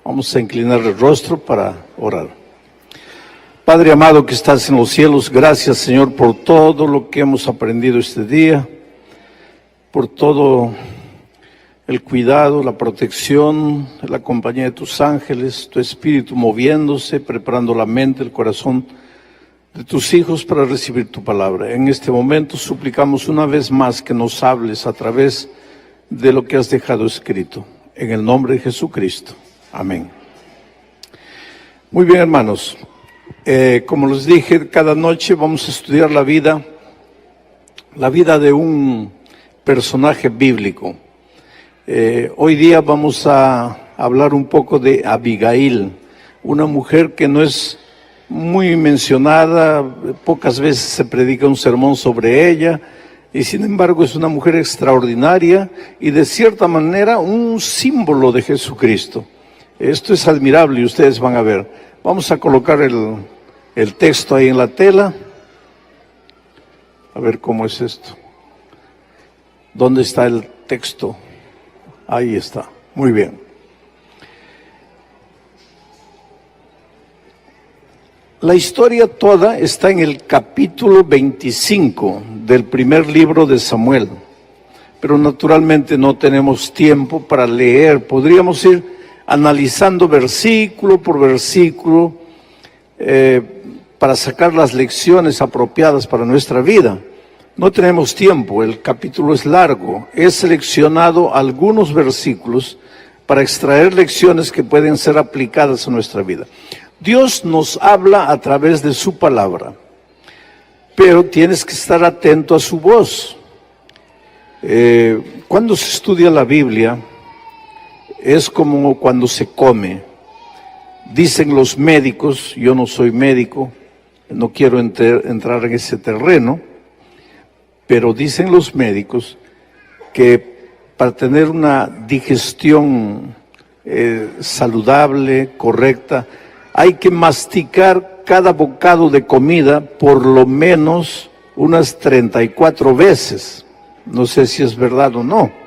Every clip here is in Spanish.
Vamos a inclinar el rostro para orar. Padre amado que estás en los cielos, gracias Señor por todo lo que hemos aprendido este día, por todo el cuidado, la protección, la compañía de tus ángeles, tu espíritu moviéndose, preparando la mente, el corazón de tus hijos para recibir tu palabra. En este momento suplicamos una vez más que nos hables a través de lo que has dejado escrito. En el nombre de Jesucristo. Amén. Muy bien, hermanos. Como les dije, cada noche vamos a estudiar la vida de un personaje bíblico. Hoy día vamos a hablar un poco de Abigail, una mujer que no es muy mencionada, pocas veces se predica un sermón sobre ella, y sin embargo es una mujer extraordinaria y de cierta manera un símbolo de Jesucristo. Esto es admirable y ustedes van a ver. Vamos a colocar el texto ahí en la tela. A ver cómo es esto. ¿Dónde está el texto? Ahí está. Muy bien. La historia toda está en el capítulo 25 del primer libro de Samuel. Pero naturalmente no tenemos tiempo para leer. Podríamos ir analizando versículo por versículo para sacar las lecciones apropiadas para nuestra vida. No tenemos tiempo, el capítulo es largo. He seleccionado algunos versículos para extraer lecciones que pueden ser aplicadas a nuestra vida. Dios nos habla a través de su palabra, pero tienes que estar atento a su voz. Cuando se estudia la Biblia, es como cuando se come. Dicen los médicos, yo no soy médico, no quiero entrar en ese terreno, pero dicen los médicos que para tener una digestión saludable, correcta, hay que masticar cada bocado de comida por lo menos unas 34 veces. No sé si es verdad o no.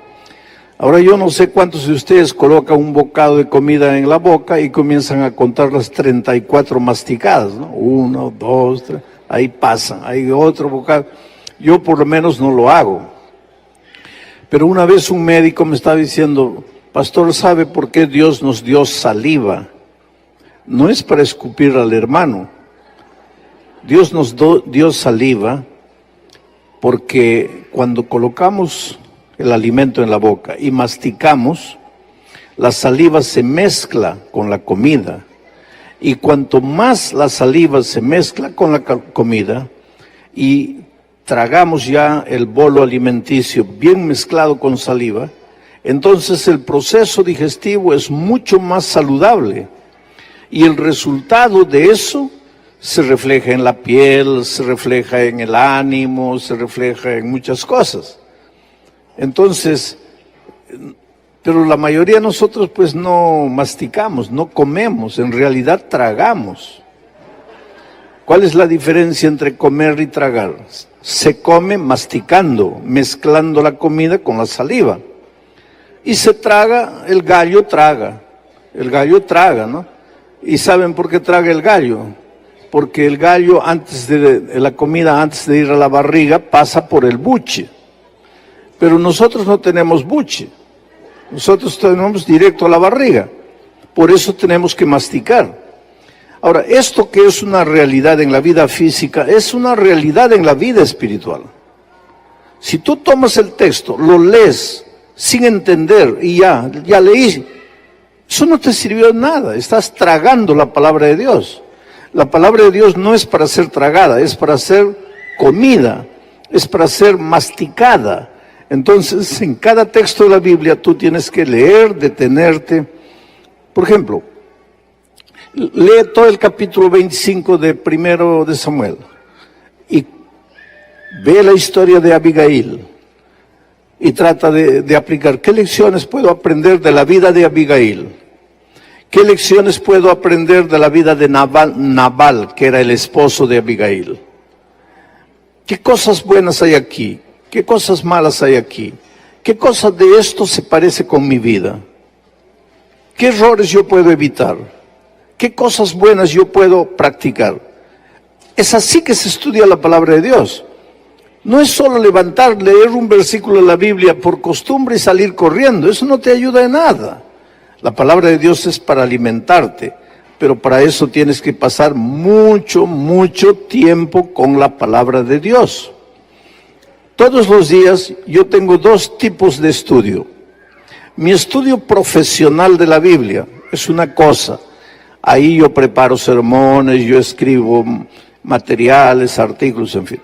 Ahora yo no sé cuántos de ustedes colocan un bocado de comida en la boca y comienzan a contar las 34 masticadas, ¿no? 1, 2, 3, ahí pasan, hay otro bocado. Yo por lo menos no lo hago. Pero una vez un médico me estaba diciendo, pastor, ¿sabe por qué Dios nos dio saliva? No es para escupir al hermano. Dios nos dio saliva porque cuando colocamos el alimento en la boca y masticamos, la saliva se mezcla con la comida. Y cuanto más la saliva se mezcla con la comida y tragamos ya el bolo alimenticio bien mezclado con saliva, entonces el proceso digestivo es mucho más saludable. Y el resultado de eso se refleja en la piel, se refleja en el ánimo, se refleja en muchas cosas. Entonces, pero la mayoría de nosotros pues no masticamos, no comemos, en realidad tragamos. ¿Cuál es la diferencia entre comer y tragar? Se come masticando, mezclando la comida con la saliva. Y se traga, el gallo traga, ¿no? ¿Y saben por qué traga el gallo? Porque el gallo antes de la comida, antes de ir a la barriga, pasa por el buche. Pero nosotros no tenemos buche, nosotros tenemos directo a la barriga, por eso tenemos que masticar. Ahora, esto que es una realidad en la vida física, es una realidad en la vida espiritual. Si tú tomas el texto, lo lees sin entender y ya leí, eso no te sirvió de nada, estás tragando la palabra de Dios. La palabra de Dios no es para ser tragada, es para ser comida, es para ser masticada. Entonces, en cada texto de la Biblia tú tienes que leer, detenerte. Por ejemplo, lee todo el capítulo 25 de primero de Samuel y ve la historia de Abigail y trata de aplicar. ¿Qué lecciones puedo aprender de la vida de Abigail? ¿Qué lecciones puedo aprender de la vida de Nabal, que era el esposo de Abigail? ¿Qué cosas buenas hay aquí? ¿Qué cosas malas hay aquí? ¿Qué cosa de esto se parece con mi vida? ¿Qué errores yo puedo evitar? ¿Qué cosas buenas yo puedo practicar? Es así que se estudia la palabra de Dios. No es solo levantar, leer un versículo de la Biblia por costumbre y salir corriendo. Eso no te ayuda en nada. La palabra de Dios es para alimentarte, pero para eso tienes que pasar mucho tiempo con la palabra de Dios. Todos los días yo tengo dos tipos de estudio. Mi estudio profesional de la Biblia es una cosa. Ahí yo preparo sermones, yo escribo materiales, artículos, en fin.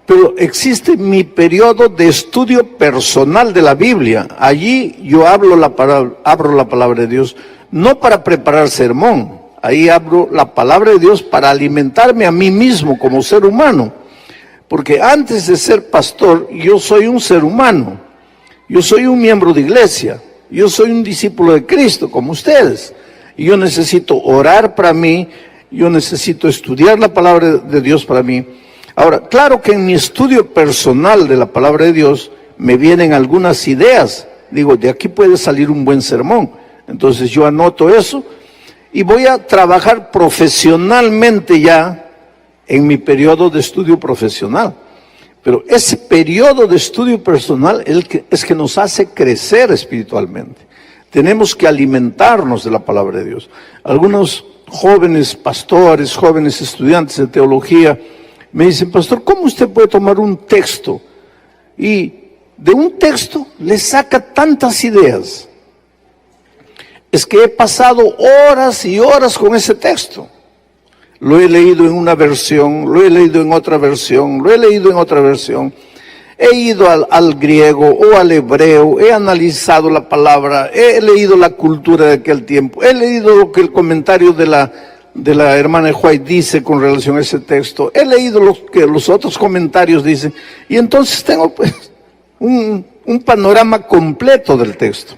Pero existe mi periodo de estudio personal de la Biblia. Allí yo abro la palabra de Dios, no para preparar sermón. Ahí abro la palabra de Dios para alimentarme a mí mismo como ser humano. Porque antes de ser pastor, yo soy un ser humano. Yo soy un miembro de iglesia. Yo soy un discípulo de Cristo, como ustedes. Y yo necesito orar para mí. Yo necesito estudiar la palabra de Dios para mí. Ahora, claro que en mi estudio personal de la palabra de Dios me vienen algunas ideas. Digo, de aquí puede salir un buen sermón. Entonces yo anoto eso y voy a trabajar profesionalmente ya en mi periodo de estudio profesional. Pero ese periodo de estudio personal es que nos hace crecer espiritualmente. Tenemos que alimentarnos de la palabra de Dios. Algunos jóvenes pastores, jóvenes estudiantes de teología me dicen, pastor, ¿cómo usted puede tomar un texto y de un texto le saca tantas ideas? Es que he pasado horas y horas con ese texto. Lo he leído en una versión, lo he leído en otra versión, lo he leído en otra versión. He ido al griego o al hebreo, he analizado la palabra, he leído la cultura de aquel tiempo, he leído lo que el comentario de la hermana White dice con relación a ese texto, he leído lo que los otros comentarios dicen, y entonces tengo pues un panorama completo del texto.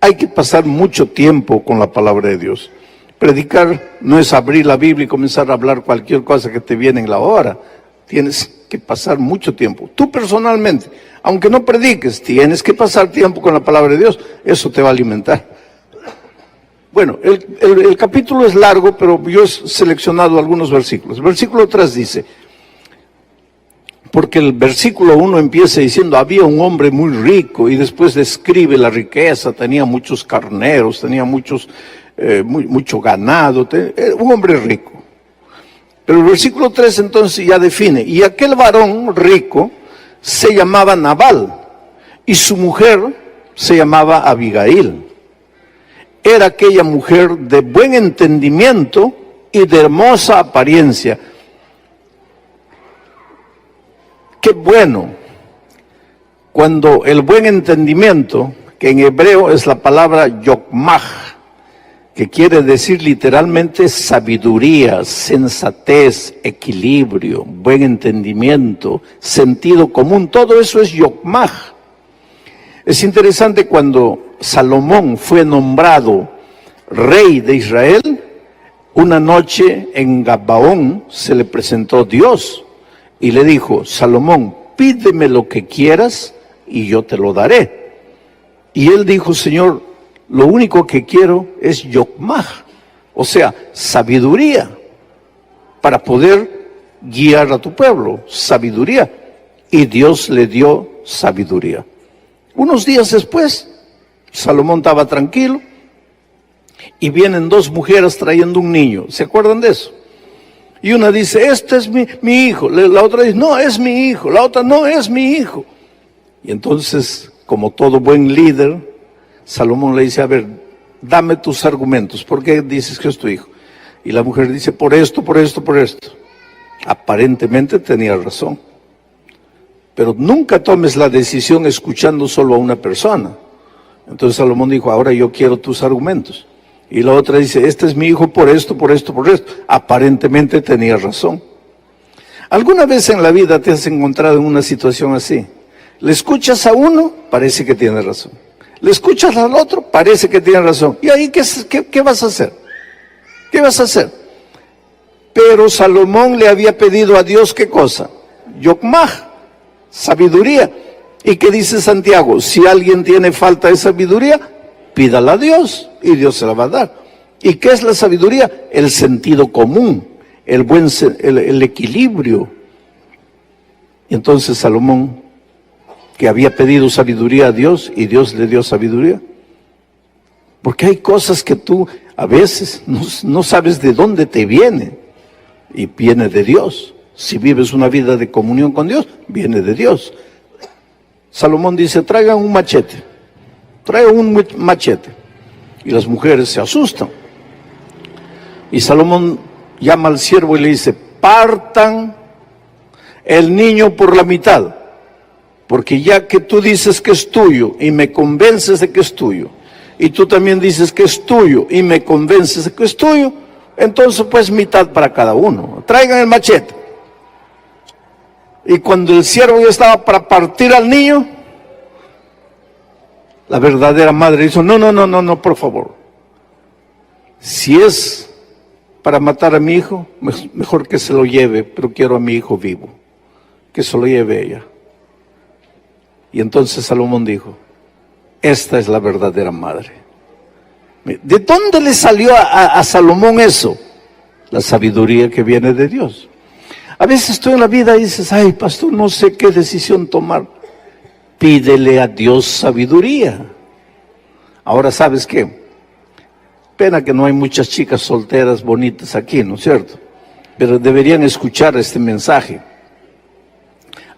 Hay que pasar mucho tiempo con la palabra de Dios. Predicar no es abrir la Biblia y comenzar a hablar cualquier cosa que te viene en la hora. Tienes que pasar mucho tiempo. Tú personalmente, aunque no prediques, tienes que pasar tiempo con la palabra de Dios. Eso te va a alimentar. Bueno, el capítulo es largo, pero yo he seleccionado algunos versículos. El versículo 3 dice, porque el versículo 1 empieza diciendo, había un hombre muy rico, y después describe la riqueza, tenía muchos carneros, tenía mucho ganado, un hombre rico. Pero el versículo 3 entonces ya define, y aquel varón rico se llamaba Nabal, y su mujer se llamaba Abigail. Era aquella mujer de buen entendimiento y de hermosa apariencia. Qué bueno cuando el buen entendimiento, que en hebreo es la palabra yokmah, que quiere decir literalmente sabiduría, sensatez, equilibrio, buen entendimiento, sentido común, todo eso es yokmah. Es interesante cuando Salomón fue nombrado rey de Israel, una noche en Gabaón se le presentó Dios y le dijo, Salomón, pídeme lo que quieras y yo te lo daré. Y él dijo, Señor, lo único que quiero es yokmah, o sea, sabiduría, para poder guiar a tu pueblo, sabiduría. Y Dios le dio sabiduría. Unos días después, Salomón estaba tranquilo y vienen dos mujeres trayendo un niño. ¿Se acuerdan de eso? Y una dice, este es mi hijo. La otra dice, no, es mi hijo. La otra, no, es mi hijo. Y entonces, como todo buen líder, Salomón le dice, a ver, dame tus argumentos. ¿Por qué dices que es tu hijo? Y la mujer dice, por esto, por esto, por esto. Aparentemente tenía razón. Pero nunca tomes la decisión escuchando solo a una persona. Entonces Salomón dijo, ahora yo quiero tus argumentos. Y la otra dice, este es mi hijo por esto, por esto, por esto. Aparentemente tenía razón. ¿Alguna vez en la vida te has encontrado en una situación así? Le escuchas a uno, parece que tiene razón. Le escuchas al otro, parece que tiene razón. ¿Y ahí qué vas a hacer? ¿Qué vas a hacer? Pero Salomón le había pedido a Dios, ¿qué cosa? Yokmah, sabiduría. ¿Y qué dice Santiago? Si alguien tiene falta de sabiduría, pídala a Dios y Dios se la va a dar. ¿Y qué es la sabiduría? El sentido común, el equilibrio. Y entonces Salomón, que había pedido sabiduría a Dios y Dios le dio sabiduría. Porque hay cosas que tú a veces no sabes de dónde te viene y viene de Dios. Si vives una vida de comunión con Dios, viene de Dios. Salomón dice, traigan un machete, y las mujeres se asustan. Y Salomón llama al siervo y le dice, partan el niño por la mitad, porque ya que tú dices que es tuyo y me convences de que es tuyo, y tú también dices que es tuyo y me convences de que es tuyo, entonces pues mitad para cada uno. Traigan el machete. Y cuando el siervo ya estaba para partir al niño, la verdadera madre dijo, no, por favor. Si es para matar a mi hijo, mejor que se lo lleve, pero quiero a mi hijo vivo. Que se lo lleve ella. Y entonces Salomón dijo, esta es la verdadera madre. ¿De dónde le salió a Salomón eso? La sabiduría que viene de Dios. A veces estoy en la vida y dices, ay, pastor, no sé qué decisión tomar. Pídele a Dios sabiduría. Ahora, ¿sabes qué? Pena que no hay muchas chicas solteras bonitas aquí, ¿no es cierto? Pero deberían escuchar este mensaje.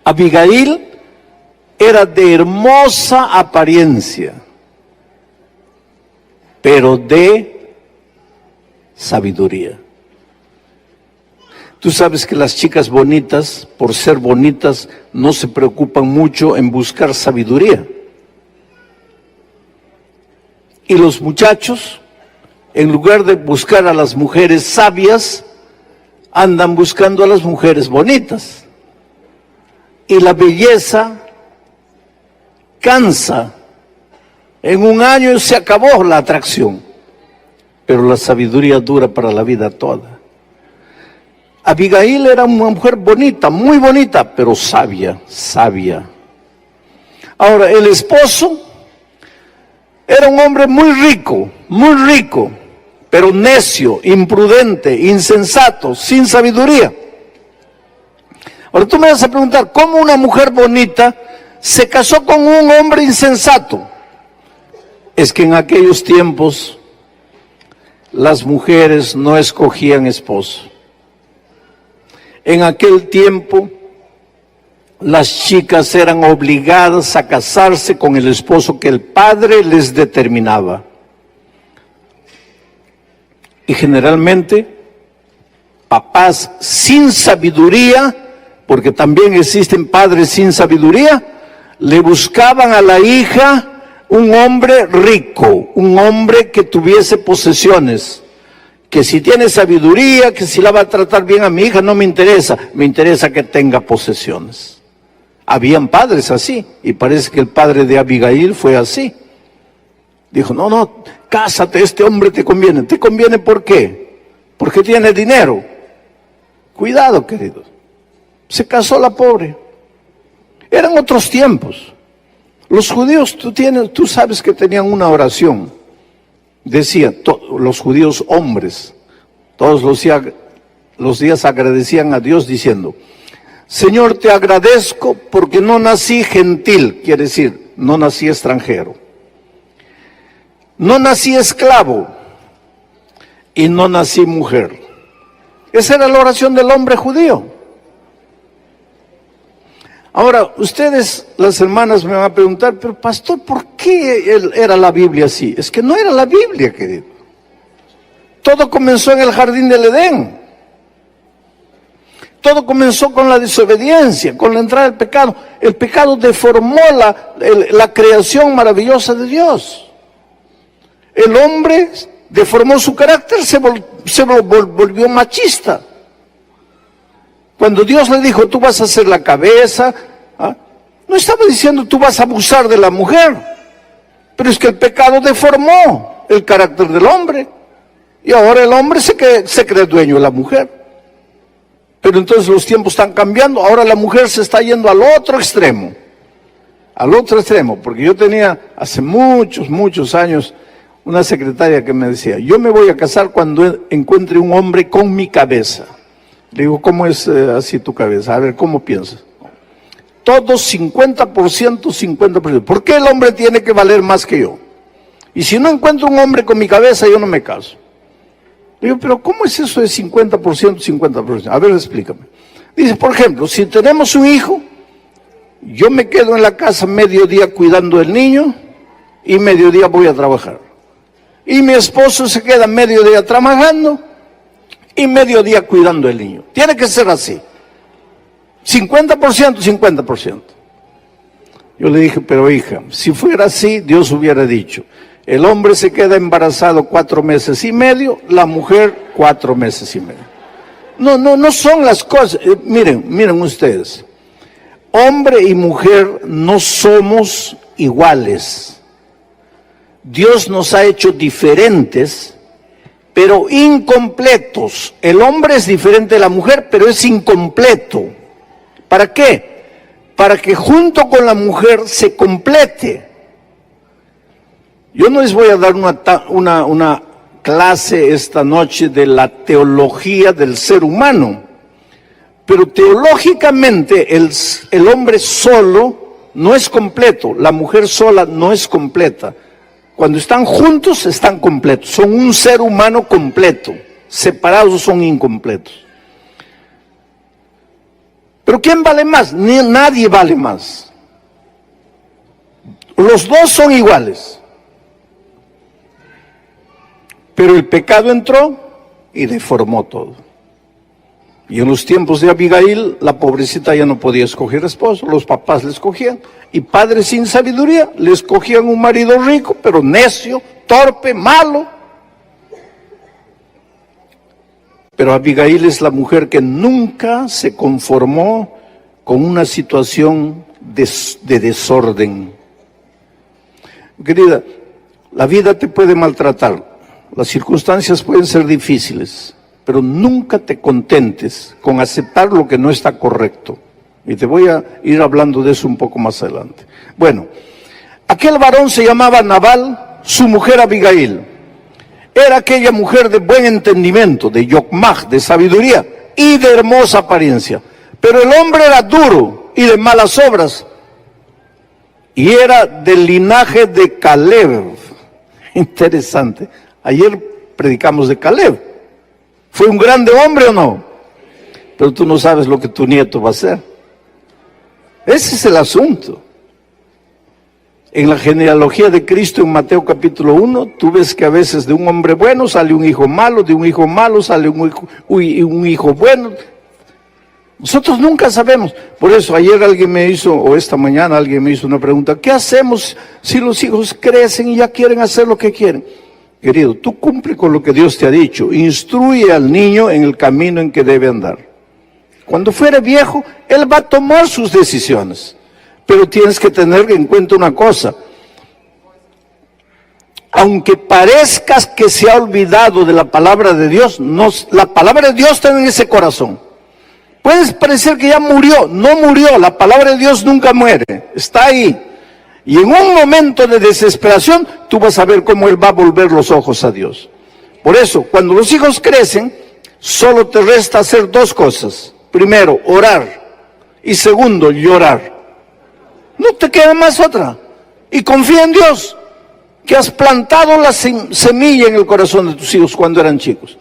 Abigail era de hermosa apariencia, pero de sabiduría. Tú sabes que las chicas bonitas, por ser bonitas, no se preocupan mucho en buscar sabiduría. Y los muchachos, en lugar de buscar a las mujeres sabias, andan buscando a las mujeres bonitas. Y la belleza cansa. En un año se acabó la atracción, pero la sabiduría dura para la vida toda. Abigail era una mujer bonita, muy bonita, pero sabia. Ahora, el esposo era un hombre muy rico, pero necio, imprudente, insensato, sin sabiduría. Ahora tú me vas a preguntar, ¿cómo una mujer bonita se casó con un hombre insensato? Es que en aquellos tiempos las mujeres no escogían esposo. En aquel tiempo, las chicas eran obligadas a casarse con el esposo que el padre les determinaba. Y generalmente, papás sin sabiduría, porque también existen padres sin sabiduría, le buscaban a la hija un hombre rico, un hombre que tuviese posesiones. Que si tiene sabiduría, que si la va a tratar bien a mi hija, no me interesa que tenga posesiones. Habían padres así, y parece que el padre de Abigail fue así. Dijo, no, cásate, este hombre te conviene. ¿Te conviene por qué? Porque tiene dinero. Cuidado, queridos. Se casó la pobre. Eran otros tiempos. Los judíos, tú sabes que tenían una oración. Decía, los judíos hombres, todos los días agradecían a Dios diciendo, Señor, te agradezco porque no nací gentil, quiere decir, no nací extranjero, no nací esclavo y no nací mujer. Esa era la oración del hombre judío. Ahora, ustedes, las hermanas, me van a preguntar, pero pastor, ¿por qué era la Biblia así? Es que no era la Biblia, querido. Todo comenzó en el jardín del Edén. Todo comenzó con la desobediencia, con la entrada del pecado. El pecado deformó la creación maravillosa de Dios. El hombre deformó su carácter, se volvió machista. Cuando Dios le dijo, tú vas a ser la cabeza, no estaba diciendo tú vas a abusar de la mujer, pero es que el pecado deformó el carácter del hombre, y ahora el hombre se cree dueño de la mujer. Pero entonces los tiempos están cambiando, ahora la mujer se está yendo al otro extremo, porque yo tenía hace muchos años una secretaria que me decía, yo me voy a casar cuando encuentre un hombre con mi cabeza. Le digo, ¿cómo es así tu cabeza? A ver, ¿cómo piensas? Todos 50%, 50%. ¿Por qué el hombre tiene que valer más que yo? Y si no encuentro un hombre con mi cabeza, yo no me caso. Le digo, pero ¿cómo es eso de 50%, 50%? A ver, explícame. Dice, por ejemplo, si tenemos un hijo, yo me quedo en la casa mediodía cuidando del niño y mediodía voy a trabajar. Y mi esposo se queda mediodía trabajando y mediodía cuidando del niño. Tiene que ser así. 50%, 50%. Yo le dije, pero hija, si fuera así, Dios hubiera dicho, el hombre se queda embarazado 4 meses y medio, la mujer 4 meses y medio. No son las cosas. Miren ustedes. Hombre y mujer no somos iguales. Dios nos ha hecho diferentes, pero incompletos. El hombre es diferente de la mujer, pero es incompleto. ¿Para qué? Para que junto con la mujer se complete. Yo no les voy a dar una clase esta noche de la teología del ser humano, pero teológicamente el hombre solo no es completo, la mujer sola no es completa. Cuando están juntos están completos, son un ser humano completo, separados son incompletos. ¿Pero quién vale más? Nadie vale más. Los dos son iguales. Pero el pecado entró y deformó todo. Y en los tiempos de Abigail, la pobrecita ya no podía escoger esposo, los papás le escogían, y padres sin sabiduría le escogían un marido rico, pero necio, torpe, malo. Pero Abigail es la mujer que nunca se conformó con una situación de desorden. Querida, la vida te puede maltratar, las circunstancias pueden ser difíciles, pero nunca te contentes con aceptar lo que no está correcto. Y te voy a ir hablando de eso un poco más adelante. Bueno, aquel varón se llamaba Nabal, su mujer Abigail. Era aquella mujer de buen entendimiento, de yokmaj, de sabiduría y de hermosa apariencia. Pero el hombre era duro y de malas obras. Y era del linaje de Caleb. Interesante. Ayer predicamos de Caleb. ¿Fue un grande hombre o no? Pero tú no sabes lo que tu nieto va a ser. Ese es el asunto. En la genealogía de Cristo en Mateo capítulo 1, tú ves que a veces de un hombre bueno sale un hijo malo, de un hijo malo sale un hijo bueno. Nosotros nunca sabemos. Por eso ayer alguien me hizo, o esta mañana alguien me hizo una pregunta, ¿qué hacemos si los hijos crecen y ya quieren hacer lo que quieren? Querido, tú cumple con lo que Dios te ha dicho, instruye al niño en el camino en que debe andar. Cuando fuere viejo, él va a tomar sus decisiones. Pero tienes que tener en cuenta una cosa. Aunque parezcas que se ha olvidado de la palabra de Dios, la palabra de Dios está en ese corazón. Puedes parecer que ya murió, no murió, la palabra de Dios nunca muere, está ahí. Y en un momento de desesperación, tú vas a ver cómo Él va a volver los ojos a Dios. Por eso, cuando los hijos crecen, solo te resta hacer 2 cosas. Primero, orar. Y segundo, llorar. No te queda más otra. Y confía en Dios, que has plantado la semilla en el corazón de tus hijos cuando eran chicos.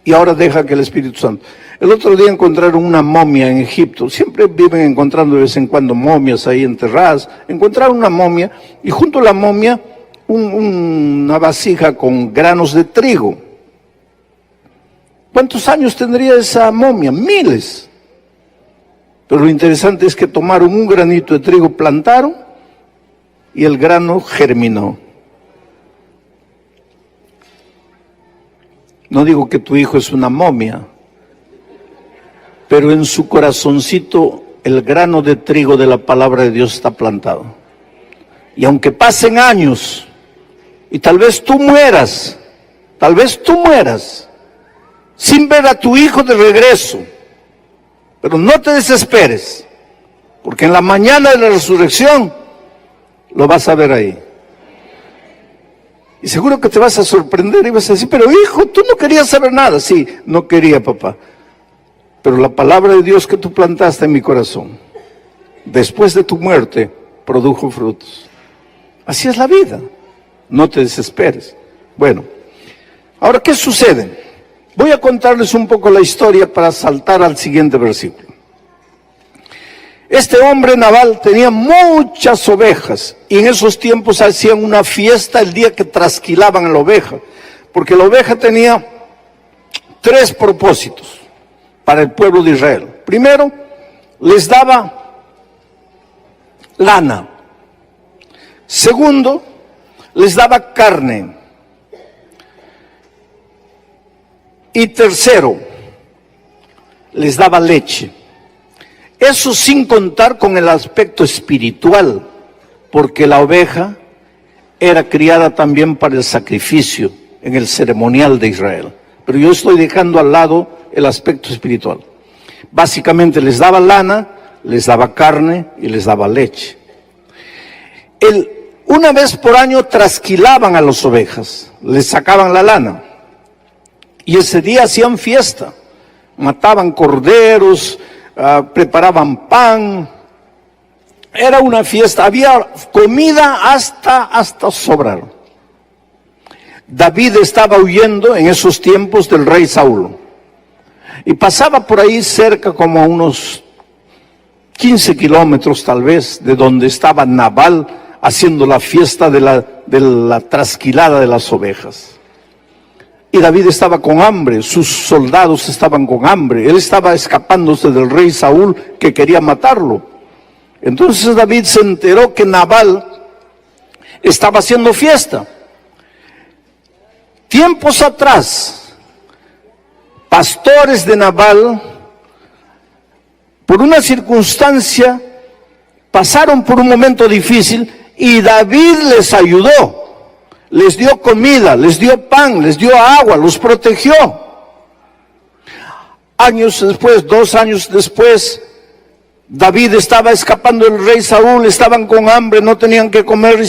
Y ahora deja que el Espíritu Santo. El otro día encontraron una momia en Egipto. Siempre viven encontrando de vez en cuando momias ahí enterradas. Encontraron una momia y junto a la momia una vasija con granos de trigo. ¿Cuántos años tendría esa momia? Miles. Pero lo interesante es que tomaron un granito de trigo, plantaron y el grano germinó. No digo que tu hijo es una momia, pero en su corazoncito el grano de trigo de la palabra de Dios está plantado. Y aunque pasen años y tal vez tú mueras sin ver a tu hijo de regreso, pero no te desesperes, porque en la mañana de la resurrección lo vas a ver ahí. Y seguro que te vas a sorprender y vas a decir, pero hijo, tú no querías saber nada. Sí, no quería, papá. Pero la palabra de Dios que tú plantaste en mi corazón, después de tu muerte, produjo frutos. Así es la vida. No te desesperes. Bueno, ahora, ¿qué sucede? Voy a contarles un poco la historia para saltar al siguiente versículo. Este hombre Nabal tenía muchas ovejas y en esos tiempos hacían una fiesta el día que trasquilaban a la oveja, porque la oveja tenía 3 propósitos para el pueblo de Israel. Primero, les daba lana. Segundo, les daba carne. Y tercero, les daba leche. Eso sin contar con el aspecto espiritual, porque la oveja era criada también para el sacrificio en el ceremonial de Israel. Pero yo estoy dejando al lado el aspecto espiritual. Básicamente les daba lana, les daba carne y les daba leche. Una vez por año trasquilaban a las ovejas, les sacaban la lana. Y ese día hacían fiesta, mataban corderos, preparaban pan, era una fiesta, había comida hasta sobrar. David estaba huyendo en esos tiempos del rey Saúl, y pasaba por ahí cerca como a unos 15 kilómetros tal vez, de donde estaba Nabal haciendo la fiesta de la trasquilada de las ovejas. Y David estaba con hambre, sus soldados estaban con hambre, él estaba escapándose del rey Saúl que quería matarlo. Entonces David se enteró que Nabal estaba haciendo fiesta. Tiempos atrás, pastores de Nabal, por una circunstancia, pasaron por un momento difícil y David les ayudó. Les dio comida, les dio pan, les dio agua, los protegió. Años después, 2 años después, David estaba escapando del rey Saúl, estaban con hambre, no tenían que comer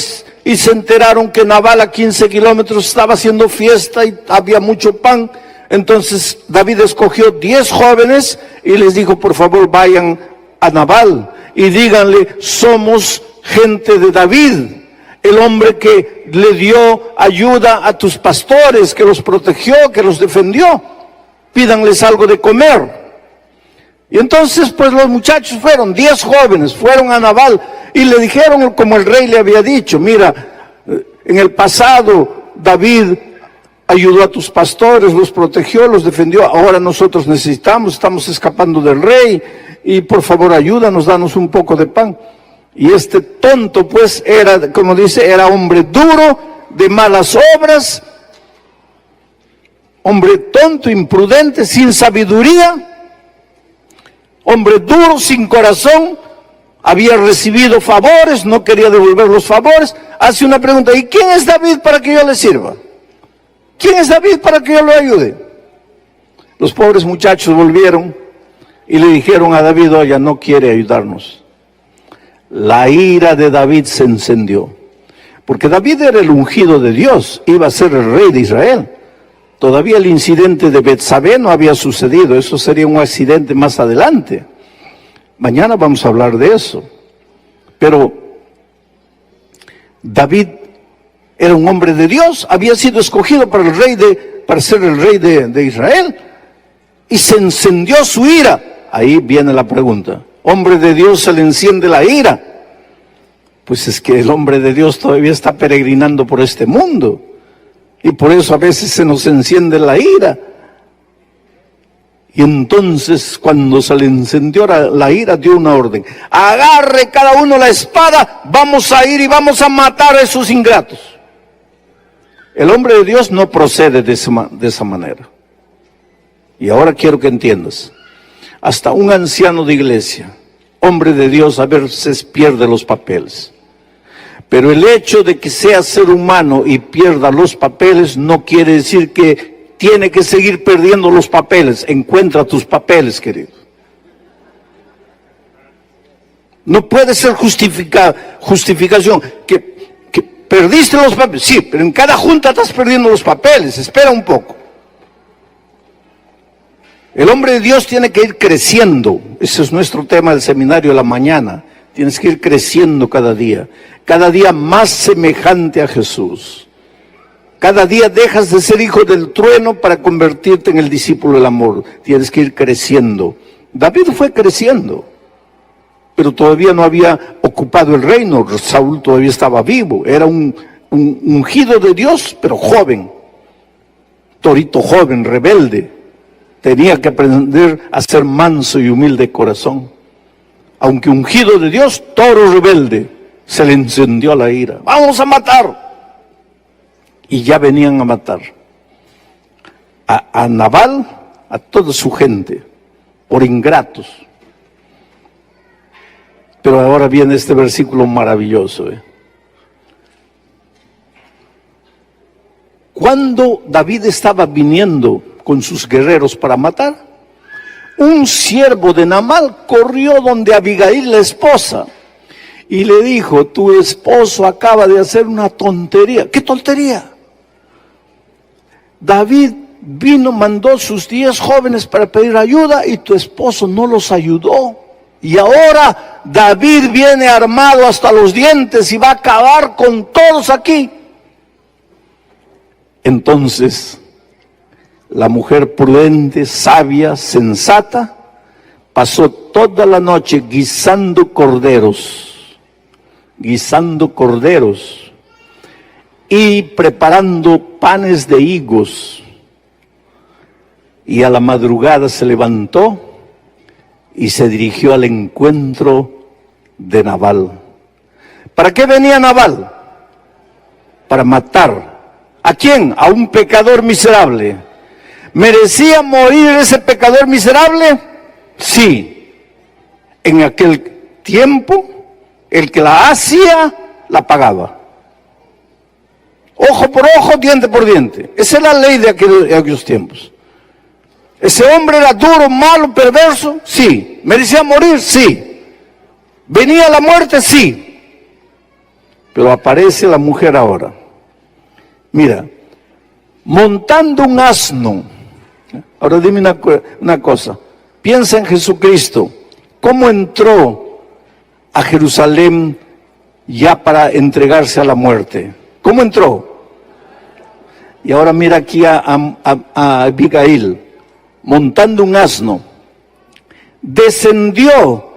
y se enteraron que Nabal a 15 kilómetros estaba haciendo fiesta y había mucho pan. Entonces David escogió 10 jóvenes y les dijo, por favor vayan a Nabal y díganle, somos gente de David, el hombre que le dio ayuda a tus pastores, que los protegió, que los defendió. Pídanles algo de comer. Y entonces pues los muchachos fueron, 10 jóvenes, fueron a Nabal y le dijeron como el rey le había dicho, mira, en el pasado David ayudó a tus pastores, los protegió, los defendió, ahora nosotros estamos escapando del rey y por favor ayúdanos, danos un poco de pan. Y este tonto pues era, como dice, era hombre duro, de malas obras, hombre tonto, imprudente, sin sabiduría, hombre duro, sin corazón, había recibido favores, no quería devolver los favores. Hace una pregunta, ¿y quién es David para que yo le sirva? ¿Quién es David para que yo lo ayude? Los pobres muchachos volvieron y le dijeron a David, oye, no quiere ayudarnos. La ira de David se encendió, porque David era el ungido de Dios, iba a ser el rey de Israel. Todavía el incidente de Betsabé no había sucedido, eso sería un accidente más adelante. Mañana vamos a hablar de eso. Pero David era un hombre de Dios, había sido escogido para ser el rey de Israel, y se encendió su ira. Ahí viene la pregunta. Hombre de Dios se le enciende la ira. Pues es que el hombre de Dios todavía está peregrinando por este mundo. Y por eso a veces se nos enciende la ira. Y entonces cuando se le encendió la ira, dio una orden. Agarre cada uno la espada, vamos a ir y vamos a matar a esos ingratos. El hombre de Dios no procede de esa manera. Y ahora quiero que entiendas. Hasta un anciano de iglesia, hombre de Dios, a veces pierde los papeles. Pero el hecho de que sea ser humano y pierda los papeles no quiere decir que tiene que seguir perdiendo los papeles. Encuentra tus papeles, querido. No puede ser justificación que ¿perdiste los papeles? Sí, pero en cada junta estás perdiendo los papeles, espera un poco. El hombre de Dios tiene que ir creciendo. Ese es nuestro tema del seminario de la mañana. Tienes que ir creciendo cada día más semejante a Jesús. Cada día dejas de ser hijo del trueno para convertirte en el discípulo del amor. Tienes que ir creciendo. David fue creciendo, pero todavía no había ocupado el reino. Saúl todavía estaba vivo. Era un ungido de Dios, pero joven. Torito joven, rebelde. Tenía que aprender a ser manso y humilde de corazón. Aunque ungido de Dios, toro rebelde, se le encendió la ira. ¡Vamos a matar! Y ya venían a matar a Nabal, a toda su gente, por ingratos. Pero ahora viene este versículo maravilloso. Cuando David estaba viniendo con sus guerreros para matar, un siervo de Nabal corrió donde Abigail, la esposa, y le dijo: tu esposo acaba de hacer una tontería. ¿Qué tontería? David vino, mandó sus 10 jóvenes para pedir ayuda y tu esposo no los ayudó. Y ahora David viene armado hasta los dientes y va a acabar con todos aquí. Entonces, la mujer prudente, sabia, sensata, pasó toda la noche guisando corderos y preparando panes de higos. Y a la madrugada se levantó y se dirigió al encuentro de Nabal. ¿Para qué venía Nabal? Para matar. ¿A quién? A un pecador miserable. ¿Merecía morir ese pecador miserable? Sí. En aquel tiempo, el que la hacía, la pagaba. Ojo por ojo, diente por diente. Esa es la ley de aquellos tiempos. ¿Ese hombre era duro, malo, perverso? Sí. ¿Merecía morir? Sí. ¿Venía la muerte? Sí. Pero aparece la mujer ahora. Mira, montando un asno. Ahora dime una cosa. Piensa en Jesucristo. ¿Cómo entró a Jerusalén ya para entregarse a la muerte? ¿Cómo entró? Y ahora mira aquí a Abigail, montando un asno. Descendió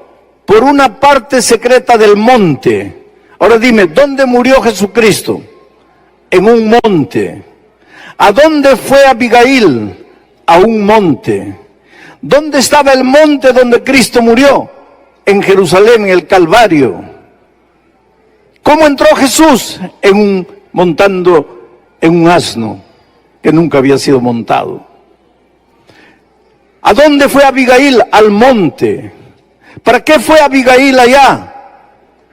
por una parte secreta del monte. Ahora dime, ¿dónde murió Jesucristo? En un monte. ¿A dónde fue Abigail? A un monte. ¿Dónde estaba el monte donde Cristo murió? En Jerusalén, en el Calvario. ¿Cómo entró Jesús? Montando en un asno que nunca había sido montado. ¿A dónde fue Abigail? Al monte. ¿Para qué fue Abigail allá?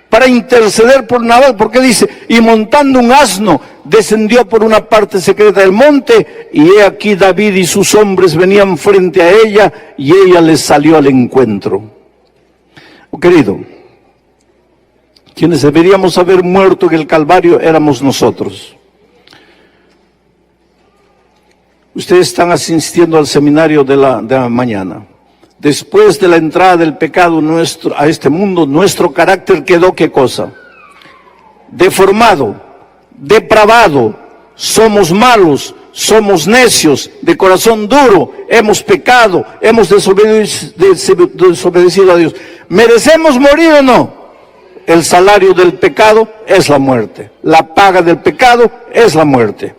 Para interceder por Nabal, porque dice, y montando un asno, descendió por una parte secreta del monte, y he aquí David y sus hombres venían frente a ella, y ella les salió al encuentro. Oh, querido, quienes deberíamos haber muerto en el Calvario éramos nosotros. Ustedes están asistiendo al seminario de la mañana. Después de la entrada del pecado a este mundo, nuestro carácter quedó, ¿qué cosa? Deformado, depravado, somos malos, somos necios, de corazón duro, hemos pecado, hemos desobedecido a Dios. ¿Merecemos morir o no? El salario del pecado es la muerte. La paga del pecado es la muerte.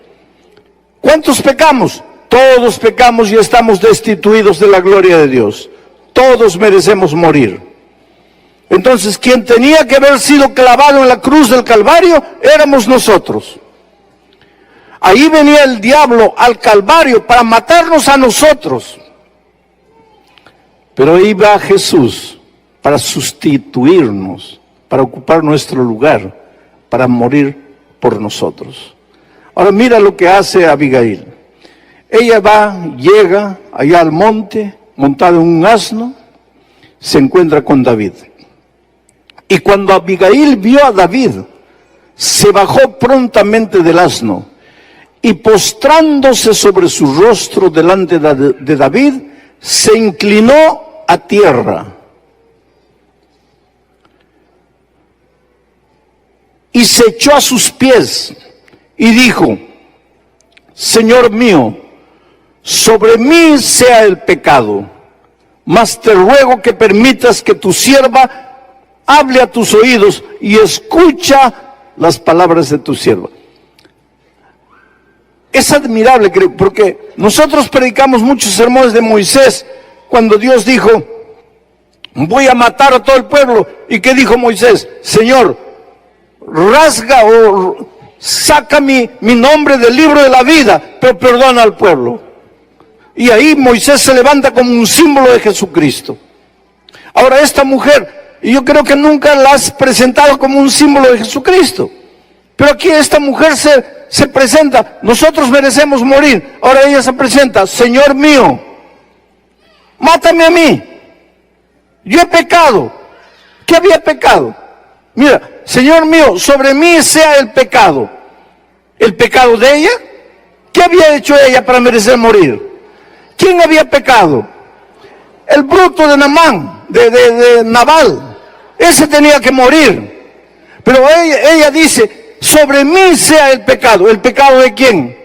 ¿Cuántos pecamos? Todos pecamos y estamos destituidos de la gloria de Dios. Todos merecemos morir. Entonces, quien tenía que haber sido clavado en la cruz del Calvario, éramos nosotros. Ahí venía el diablo al Calvario para matarnos a nosotros. Pero ahí va Jesús para sustituirnos, para ocupar nuestro lugar, para morir por nosotros. Ahora mira lo que hace Abigail. Ella llega allá al monte, montada en un asno, se encuentra con David. Y cuando Abigail vio a David, se bajó prontamente del asno y postrándose sobre su rostro delante de David, se inclinó a tierra. Y se echó a sus pies y dijo: Señor mío, sobre mí sea el pecado, mas te ruego que permitas que tu sierva hable a tus oídos y escucha las palabras de tu sierva. Es admirable, porque nosotros predicamos muchos sermones de Moisés cuando Dios dijo: voy a matar a todo el pueblo. ¿Y qué dijo Moisés? Señor, rasga o saca mi nombre del libro de la vida, pero perdona al pueblo. Y ahí Moisés se levanta como un símbolo de Jesucristo. Ahora esta mujer, y yo creo que nunca la has presentado como un símbolo de Jesucristo, pero aquí esta mujer se presenta: nosotros merecemos morir. Ahora ella se presenta: Señor mío, mátame a mí, yo he pecado. ¿Qué había pecado? Mira, Señor mío, sobre mí sea el pecado. ¿El pecado de ella? ¿Qué había hecho ella para merecer morir? ¿Quién había pecado? El bruto de Naamán, de Nabal. Ese tenía que morir. Pero ella dice: sobre mí sea el pecado. ¿El pecado de quién?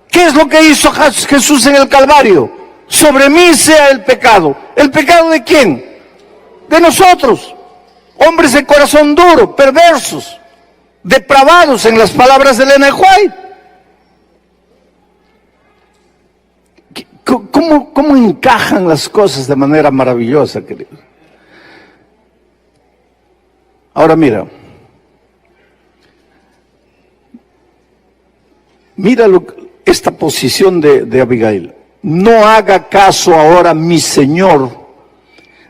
¿Qué es lo que hizo Jesús en el Calvario? Sobre mí sea el pecado. ¿El pecado de quién? De nosotros. Hombres de corazón duro, perversos, depravados, en las palabras de Elena White. ¿Cómo encajan las cosas de manera maravillosa, querido? Ahora mira esta posición de Abigail. No haga caso ahora, mi señor,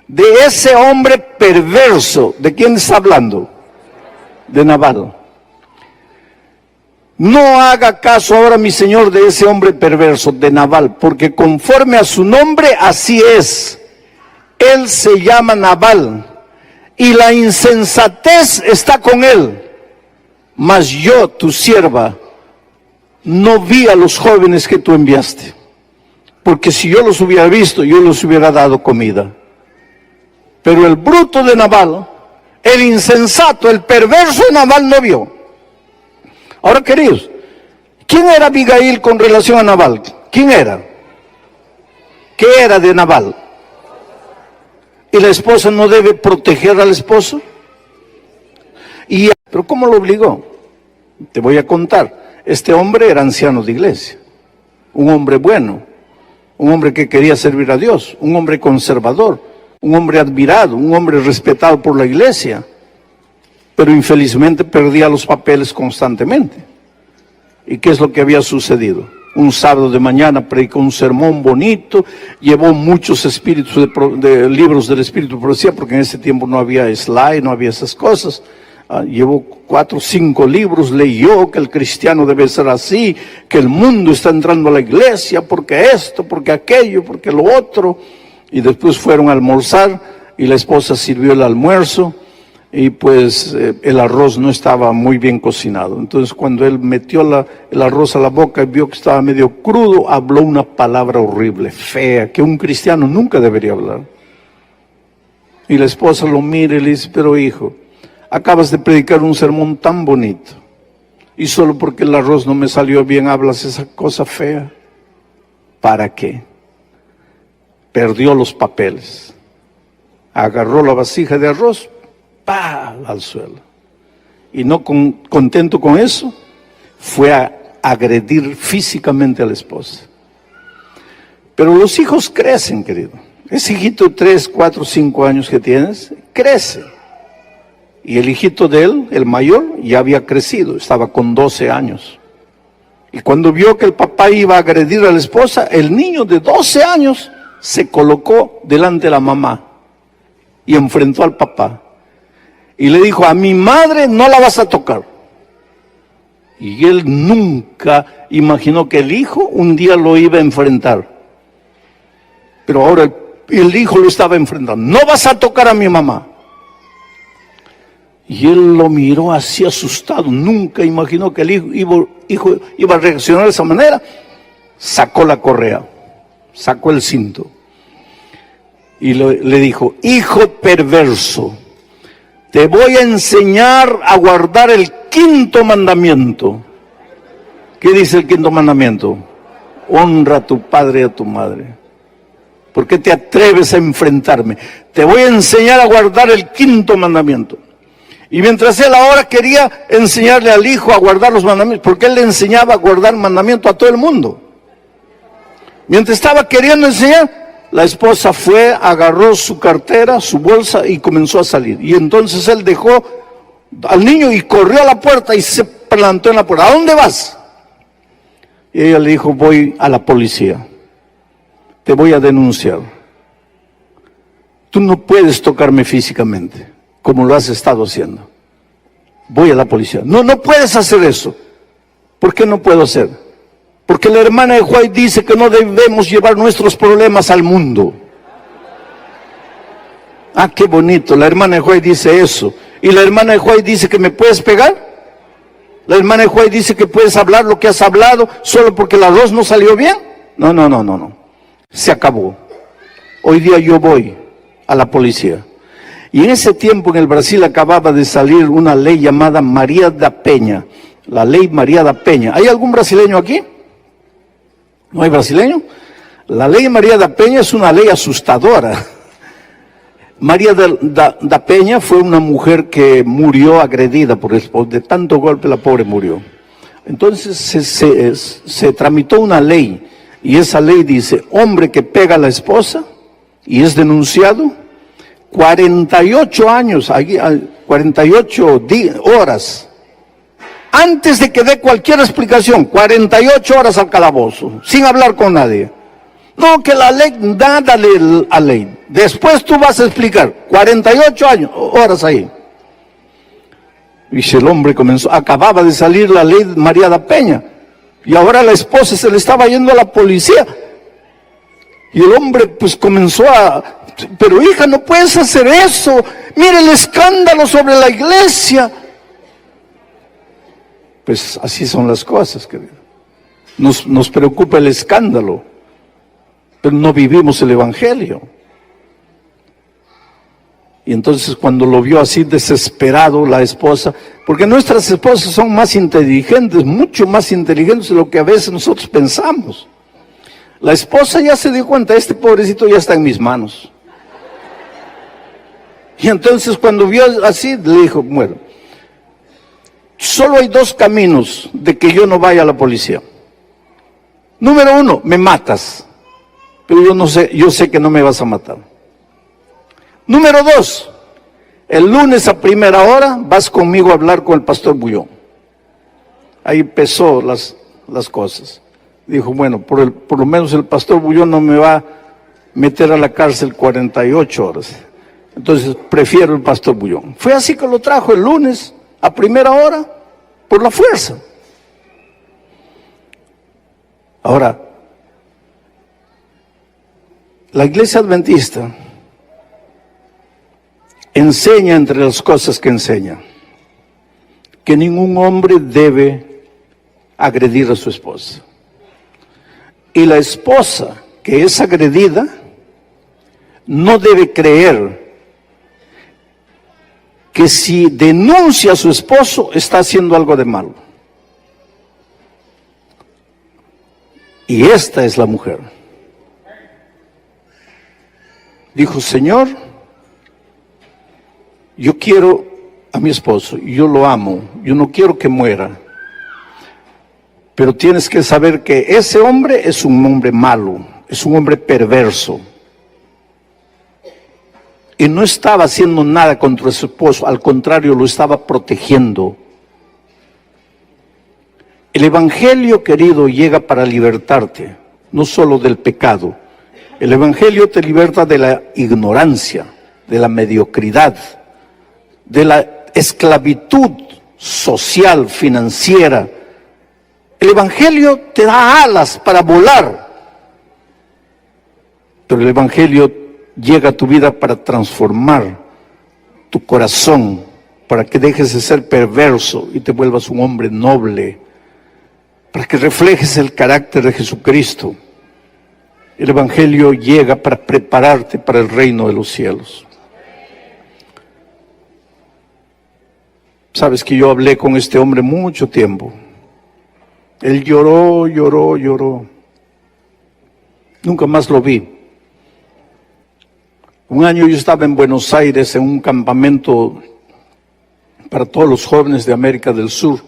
de ese hombre perverso. ¿De quién está hablando? De Nabal. No haga caso ahora, mi señor, de ese hombre perverso, de Nabal, porque conforme a su nombre, así es. Él se llama Nabal, y la insensatez está con él. Mas yo, tu sierva, no vi a los jóvenes que tú enviaste, porque si yo los hubiera visto, yo les hubiera dado comida. Pero el bruto de Nabal, el insensato, el perverso de Nabal no vio. Ahora, queridos, ¿quién era Abigail con relación a Nabal? ¿Quién era? ¿Qué era de Nabal? ¿Y la esposa no debe proteger al esposo? ¿Pero cómo lo obligó? Te voy a contar. Este hombre era anciano de iglesia, un hombre bueno, un hombre que quería servir a Dios, un hombre conservador, un hombre admirado, un hombre respetado por la iglesia, pero infelizmente perdía los papeles constantemente. ¿Y qué es lo que había sucedido? Un sábado de mañana predicó un sermón bonito, llevó muchos espíritus de libros del espíritu de profecía, porque en ese tiempo no había slide, no había esas cosas. Llevó 4 o 5 libros, leyó que el cristiano debe ser así, que el mundo está entrando a la iglesia, porque esto, porque aquello, porque lo otro. Y después fueron a almorzar y la esposa sirvió el almuerzo y pues el arroz no estaba muy bien cocinado. Entonces cuando él metió el arroz a la boca y vio que estaba medio crudo, habló una palabra horrible, fea, que un cristiano nunca debería hablar. Y la esposa lo mira y le dice: pero hijo, acabas de predicar un sermón tan bonito y solo porque el arroz no me salió bien hablas esa cosa fea. ¿Para qué? Perdió los papeles, agarró la vasija de arroz, ¡pah!, al suelo. Y no contento con eso, fue a agredir físicamente a la esposa. Pero los hijos crecen, querido. Ese hijito de 3, 4, 5 años que tienes, crece. Y el hijito de él, el mayor, ya había crecido, estaba con 12 años. Y cuando vio que el papá iba a agredir a la esposa, el niño de 12 años se colocó delante de la mamá y enfrentó al papá. Y le dijo: a mi madre no la vas a tocar. Y él nunca imaginó que el hijo un día lo iba a enfrentar. Pero ahora el hijo lo estaba enfrentando. No vas a tocar a mi mamá. Y él lo miró así asustado, nunca imaginó que el hijo iba a reaccionar de esa manera. Sacó la correa, sacó el cinto y le dijo: hijo perverso, te voy a enseñar a guardar el 5.º mandamiento. ¿Qué dice el 5.º mandamiento? Honra a tu padre y a tu madre. ¿Por qué te atreves a enfrentarme? Te voy a enseñar a guardar el 5.º mandamiento. Y mientras él ahora quería enseñarle al hijo a guardar los mandamientos, porque él le enseñaba a guardar mandamientos a todo el mundo. Mientras estaba queriendo enseñar, la esposa fue, agarró su cartera, su bolsa y comenzó a salir. Y entonces él dejó al niño y corrió a la puerta y se plantó en la puerta. ¿A dónde vas? Y ella le dijo: voy a la policía, te voy a denunciar. Tú no puedes tocarme físicamente, como lo has estado haciendo. Voy a la policía. No, no puedes hacer eso. ¿Por qué no puedo hacer? Porque la hermana de White dice que no debemos llevar nuestros problemas al mundo. Ah, qué bonito, la hermana de White dice eso. Y la hermana de White dice que me puedes pegar. La hermana de White dice que puedes hablar lo que has hablado solo porque el arroz no salió bien. No, no, no, no, no. Se acabó. Hoy día yo voy a la policía. Y en ese tiempo en el Brasil acababa de salir una ley llamada María da Penha. La ley María da Penha. ¿Hay algún brasileño aquí? ¿No hay brasileño? La ley María da Penha es una ley asustadora. María da Penha fue una mujer que murió agredida por el esposo. De tanto golpe la pobre murió. Entonces se tramitó una ley. Y esa ley dice: hombre que pega a la esposa y es denunciado, 48 años, 48 horas. Antes de que dé cualquier explicación, 48 horas al calabozo, sin hablar con nadie. No, que la ley, nada a ley. Después tú vas a explicar, 48 horas ahí. Y si el hombre acababa de salir la ley María da Penha, y ahora la esposa se le estaba yendo a la policía. Y el hombre pues comenzó pero hija, no puedes hacer eso. Mira el escándalo sobre la iglesia. Pues así son las cosas, querido. Nos preocupa el escándalo, pero no vivimos el evangelio. Y entonces cuando lo vio así desesperado la esposa, porque nuestras esposas son más inteligentes, mucho más inteligentes de lo que a veces nosotros pensamos. La esposa ya se dio cuenta: este pobrecito ya está en mis manos. Y entonces cuando vio así, le dijo: bueno, solo hay 2 caminos de que yo no vaya a la policía. Número 1, me matas, pero yo sé que no me vas a matar. Número 2, el lunes a primera hora vas conmigo a hablar con el pastor Bullón. Ahí empezó las cosas. Dijo: bueno, por lo menos el pastor Bullón no me va a meter a la cárcel 48 horas. Entonces prefiero el pastor Bullón. Fue así que lo trajo el lunes a primera hora, por la fuerza. Ahora, la iglesia adventista enseña, entre las cosas que enseña, que ningún hombre debe agredir a su esposa. Y la esposa que es agredida no debe creer que si denuncia a su esposo está haciendo algo de malo. Y esta es la mujer. Dijo: Señor, yo quiero a mi esposo, yo lo amo, yo no quiero que muera. Pero tienes que saber que ese hombre es un hombre malo, es un hombre perverso. Y no estaba haciendo nada contra su esposo, al contrario, lo estaba protegiendo. El evangelio, querido, llega para libertarte, no solo del pecado. El evangelio te liberta de la ignorancia, de la mediocridad, de la esclavitud social, financiera. El evangelio te da alas para volar, pero el evangelio llega a tu vida para transformar tu corazón para que dejes de ser perverso y te vuelvas un hombre noble, para que reflejes el carácter de Jesucristo. El Evangelio llega para prepararte para el reino de los cielos. Sabes que yo hablé con este hombre mucho tiempo. Él lloró, lloró, lloró. Nunca más lo vi. Un año yo estaba en Buenos Aires en un campamento para todos los jóvenes de América del Sur.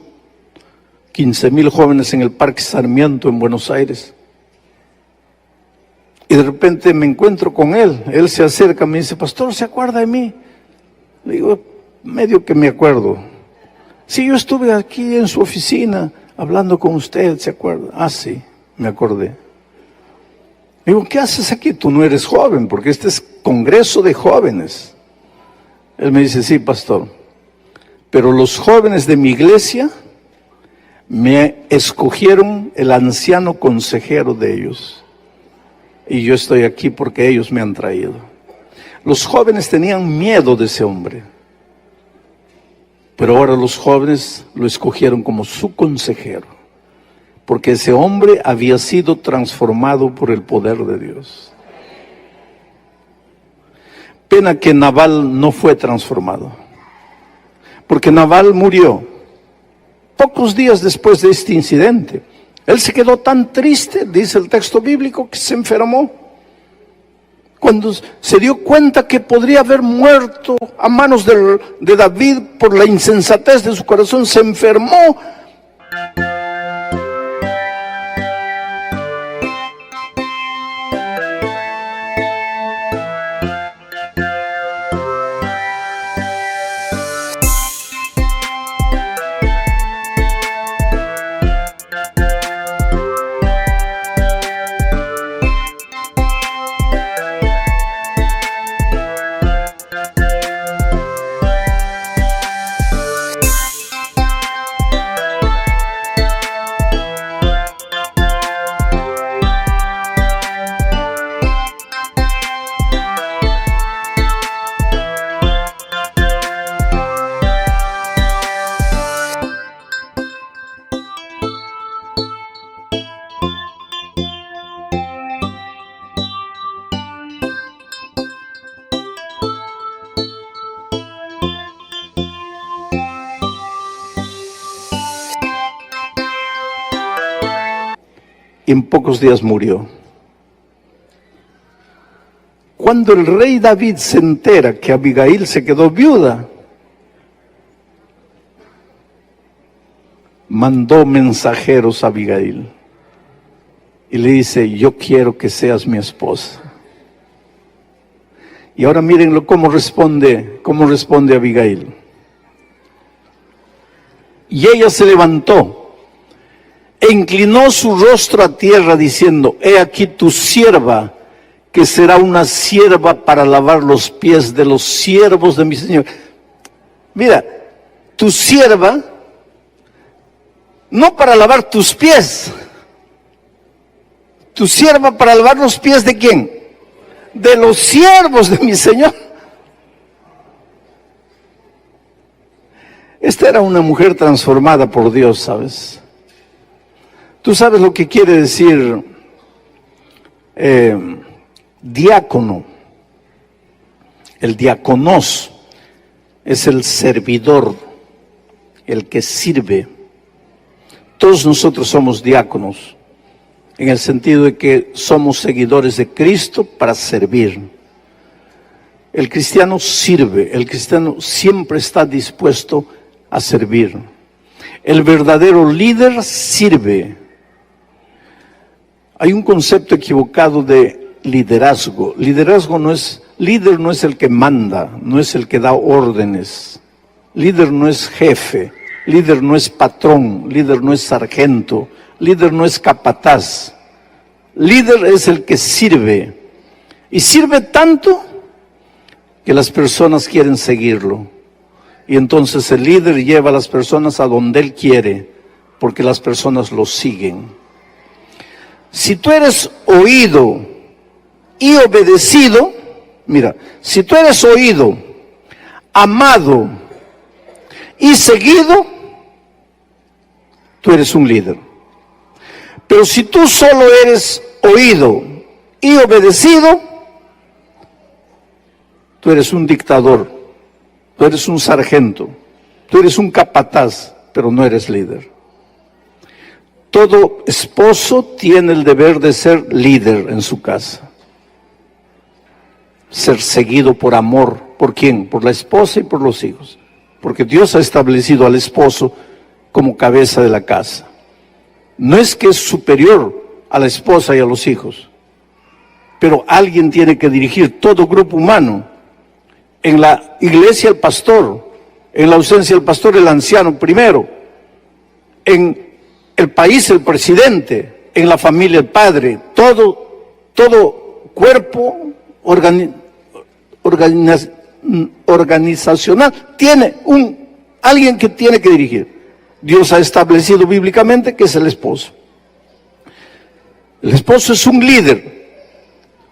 15,000 jóvenes en el Parque Sarmiento en Buenos Aires. Y de repente me encuentro con él. Él se acerca, me dice, pastor, ¿se acuerda de mí? Le digo, medio que me acuerdo. Sí, yo estuve aquí en su oficina hablando con usted, ¿se acuerda? Ah, sí, me acordé. Le digo, ¿qué haces aquí? Tú no eres joven, porque este es congreso de jóvenes. Él me dice, sí, pastor, pero los jóvenes de mi iglesia me escogieron el anciano consejero de ellos. Y yo estoy aquí porque ellos me han traído. Los jóvenes tenían miedo de ese hombre. Pero ahora los jóvenes lo escogieron como su consejero. Porque ese hombre había sido transformado por el poder de Dios. Pena que Nabal no fue transformado. Porque Nabal murió pocos días después de este incidente. Él se quedó tan triste, dice el texto bíblico, que se enfermó. Cuando se dio cuenta que podría haber muerto a manos de David por la insensatez de su corazón, se enfermó. Y en pocos días murió. Cuando el rey David se entera que Abigail se quedó viuda, mandó mensajeros a Abigail y le dice, yo quiero que seas mi esposa. Y ahora mírenlo cómo responde Abigail. Y ella se levantó e inclinó su rostro a tierra diciendo, he aquí tu sierva, que será una sierva para lavar los pies de los siervos de mi Señor. Mira, tu sierva, no para lavar tus pies, tu sierva para lavar los pies ¿de quién? De los siervos de mi Señor. Esta era una mujer transformada por Dios, ¿sabes? Tú sabes lo que quiere decir diácono. El diáconos es el servidor, el que sirve. Todos nosotros somos diáconos, en el sentido de que somos seguidores de Cristo para servir. El cristiano sirve, el cristiano siempre está dispuesto a servir. El verdadero líder sirve. Hay un concepto equivocado de liderazgo. Liderazgo líder no es el que manda, no es el que da órdenes. Líder no es jefe, líder no es patrón, líder no es sargento, líder no es capataz. Líder es el que sirve. Y sirve tanto que las personas quieren seguirlo. Y entonces el líder lleva a las personas a donde él quiere, porque las personas lo siguen. Si tú eres oído y obedecido, mira, si tú eres oído, amado y seguido, tú eres un líder. Pero si tú solo eres oído y obedecido, tú eres un dictador, tú eres un sargento, tú eres un capataz, pero no eres líder. Todo esposo tiene el deber de ser líder en su casa. Ser seguido por amor. ¿Por quién? Por la esposa y por los hijos. Porque Dios ha establecido al esposo como cabeza de la casa. No es que es superior a la esposa y a los hijos, pero alguien tiene que dirigir todo grupo humano. En la iglesia el pastor, en la ausencia del pastor el anciano primero, en el país el presidente, en la familia el padre, todo cuerpo organizacional tiene alguien que tiene que dirigir. Dios ha establecido bíblicamente que es el esposo. El esposo es un líder,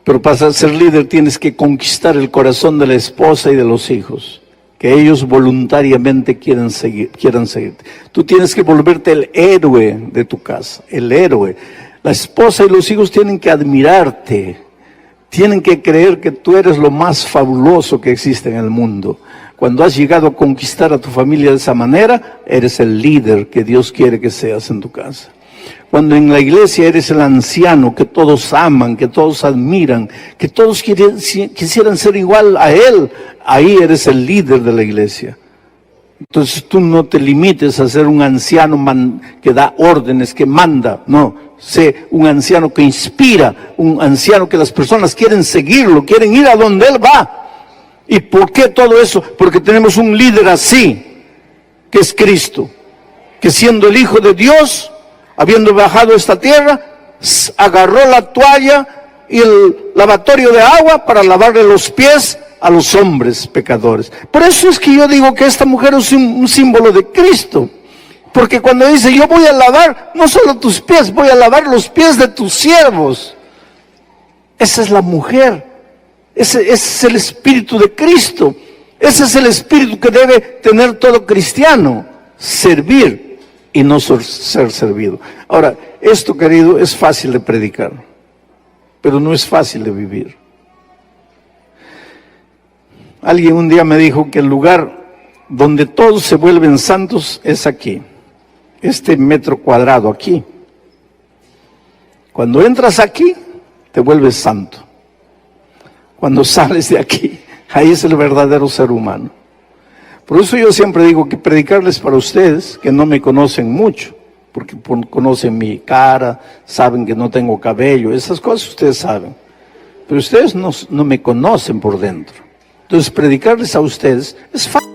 pero para ser líder tienes que conquistar el corazón de la esposa y de los hijos, que ellos voluntariamente quieran seguirte. Tú tienes que volverte el héroe de tu casa, el héroe. La esposa y los hijos tienen que admirarte, tienen que creer que tú eres lo más fabuloso que existe en el mundo. Cuando has llegado a conquistar a tu familia de esa manera, eres el líder que Dios quiere que seas en tu casa. Cuando en la iglesia eres el anciano que todos aman, que todos admiran, que todos quisieran ser igual a él, ahí eres el líder de la iglesia. Entonces tú no te limites a ser un anciano que da órdenes, que manda, no. Sé un anciano que inspira, un anciano que las personas quieren seguirlo, quieren ir a donde él va. ¿Y por qué todo eso? Porque tenemos un líder así, que es Cristo, que siendo el Hijo de Dios, habiendo bajado a esta tierra, agarró la toalla y el lavatorio de agua para lavarle los pies a los hombres pecadores. Por eso es que yo digo que esta mujer es un símbolo de Cristo. Porque cuando dice, yo voy a lavar no solo tus pies, voy a lavar los pies de tus siervos. Esa es la mujer. Ese es el espíritu de Cristo. Ese es el espíritu que debe tener todo cristiano. Servir y no ser servido. Ahora, esto, querido, es fácil de predicar, pero no es fácil de vivir. Alguien un día me dijo que el lugar donde todos se vuelven santos es aquí. Este metro cuadrado aquí. Cuando entras aquí, te vuelves santo. Cuando sales de aquí, ahí es el verdadero ser humano. Por eso yo siempre digo que predicarles para ustedes, que no me conocen mucho, porque conocen mi cara, saben que no tengo cabello, esas cosas ustedes saben. Pero ustedes no me conocen por dentro. Entonces predicarles a ustedes es fácil.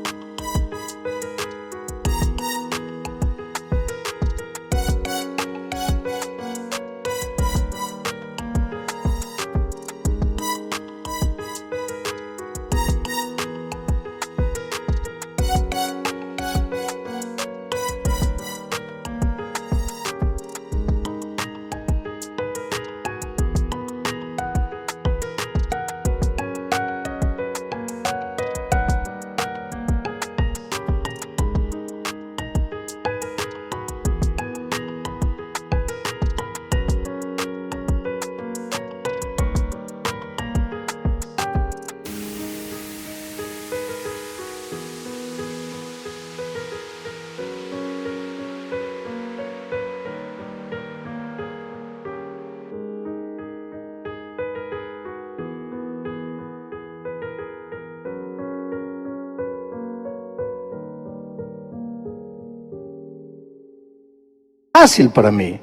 Fácil para mí,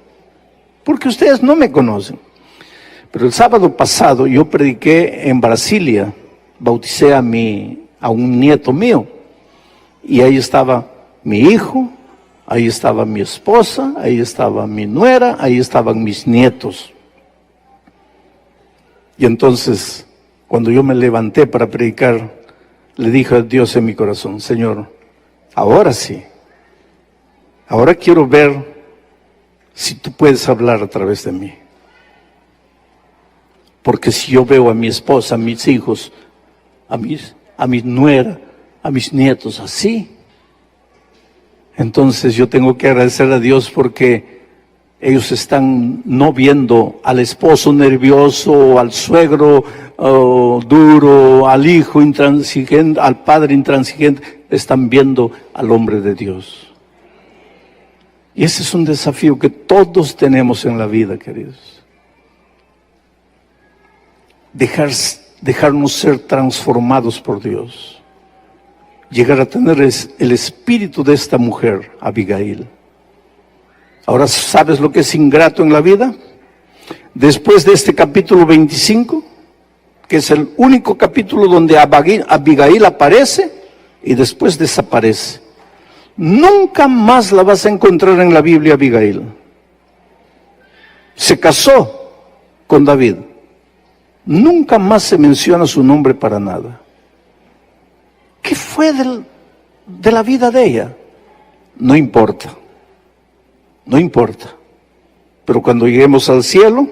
porque ustedes no me conocen. Pero el sábado pasado yo prediqué en Brasilia, bauticé a un nieto mío, y ahí estaba mi hijo, ahí estaba mi esposa, ahí estaba mi nuera, ahí estaban mis nietos. Y entonces, cuando yo me levanté para predicar, le dije a Dios en mi corazón, Señor, ahora sí, ahora quiero ver si tú puedes hablar a través de mí. Porque si yo veo a mi esposa, a mis hijos, a mi nuera, a mis nietos así, Entonces yo tengo que agradecer a Dios porque ellos están no viendo al esposo nervioso, al suegro duro, al hijo intransigente, al padre intransigente, están viendo al hombre de Dios. Y ese es un desafío que todos tenemos en la vida, queridos. Dejarnos ser transformados por Dios. Llegar a tener el espíritu de esta mujer, Abigail. Ahora, ¿sabes lo que es ingrato en la vida? Después de este capítulo 25, que es el único capítulo donde Abigail aparece y después desaparece. Nunca más la vas a encontrar en la Biblia, Abigail. Se casó con David. Nunca más se menciona su nombre para nada. ¿Qué fue de la vida de ella? No importa. No importa. Pero cuando lleguemos al cielo,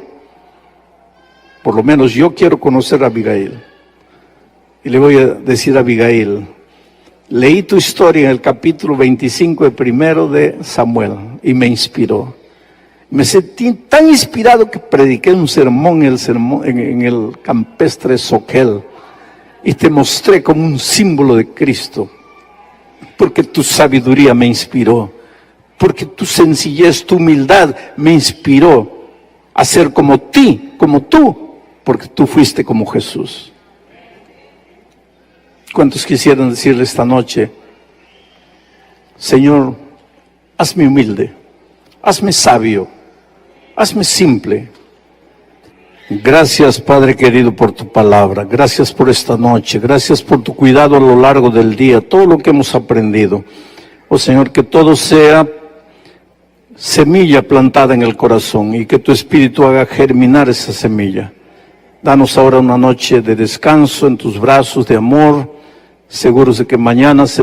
por lo menos yo quiero conocer a Abigail. Y le voy a decir a Abigail, leí tu historia en el capítulo 25 de primero de Samuel y me inspiró. Me sentí tan inspirado que prediqué un sermón en el campestre Soquel y te mostré como un símbolo de Cristo, porque tu sabiduría me inspiró, porque tu sencillez, tu humildad me inspiró a ser como tú, porque tú fuiste como Jesús. ¿Cuántos quisieran decirle esta noche, Señor, hazme humilde, hazme sabio, hazme simple? Gracias, Padre querido, por tu palabra. Gracias por esta noche. Gracias por tu cuidado a lo largo del día, todo lo que hemos aprendido. Oh Señor, que todo sea semilla plantada en el corazón y que tu Espíritu haga germinar esa semilla. Danos ahora una noche de descanso en tus brazos de amor, seguros de que mañana se